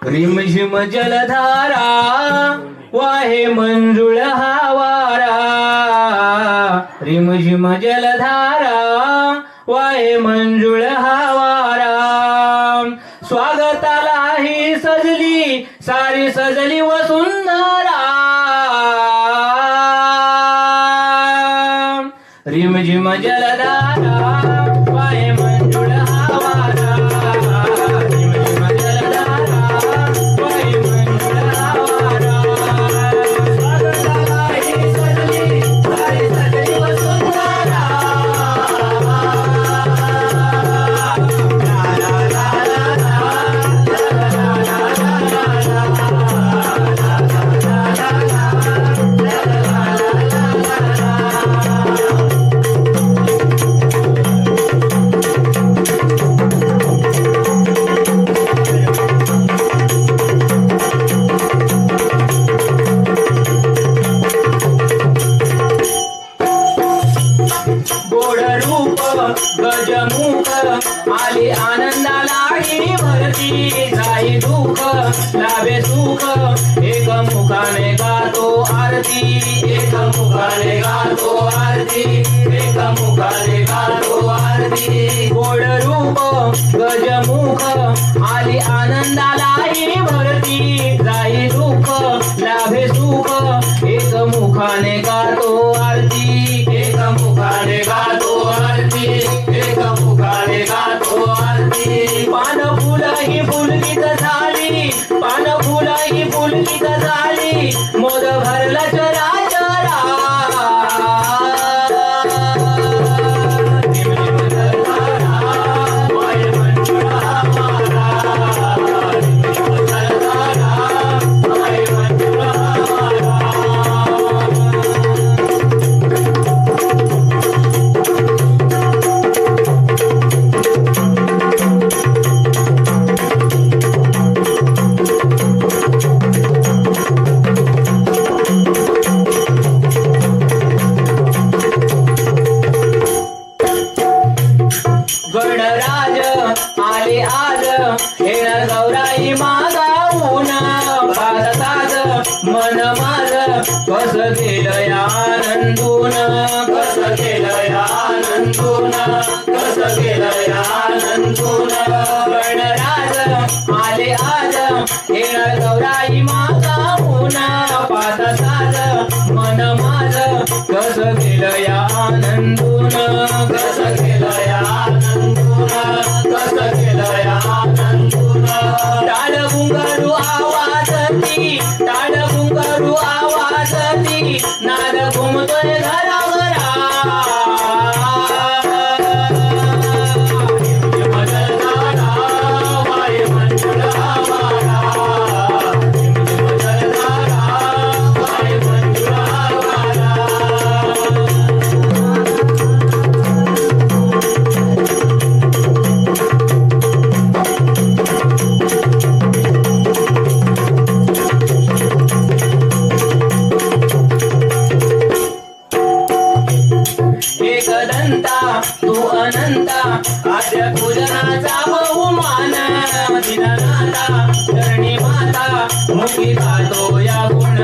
रिमझिम जलधारा वाहे मंजुळ हा वारा, रिमझिम जलधारा वाहे मंजुळ हा वारा. स्वागताला ही सजली सारी सजली वसुंधरा, रिमझिम जलधारा वाहे मंजुळ हा वारा, रिमझिम जलधारा वाहे मंजुळ हा वारा. स्वागताला ही सजली सारी सजली वसुंधरा, गजमुख आली आनंदाला ही भरती, जाई दुःख लाभे सुख एकमुखाने गातो आरती, एकमुखाने गातो आरती, एकमुखाने गातो आरती. गोड रूप गजमुख आली आनंदाला ही भरती, जाई दुःख लाभे सुख एकमुखाने गातो आरती, एकमुखाने गातो आरती, एकमुखाने गातो आरती. पान फुल ही पुलकित झाली, पान फुल ही पुलकित झाली, मोद भरला चराचरा. रिमझिम जलधारा वाहे मंजुळ हा वारा, रिमझिम जलधारा वाहे मंजुळ हा वारा. गणराज आले आज येणार गौराई मागाऊन, पाहताच मन माझ कस केलं या आनंदून, कस केलं या आनंदून, कस केलं या आनंदून. गणराज आले आज येणार गौराई मागाऊन, पाहताच मन माझ कस केलं या आनंदून, कस केलं या आनंदून, कस केलं या आनंदून. टाळ घुंगरू आवाजती, टाळ घुंगरू आवाजती, नाद घुमतोय घराघरा. रिमझिम जलधारा वाहे मंजुळ हा वारा, रिमझिम जलधारा वाहे मंजुळ हा वारा. एकदंता तू अनंता आद्य पूजनाचा बहुमान, दीननाथा धरणी माता मुखी गातो या गुण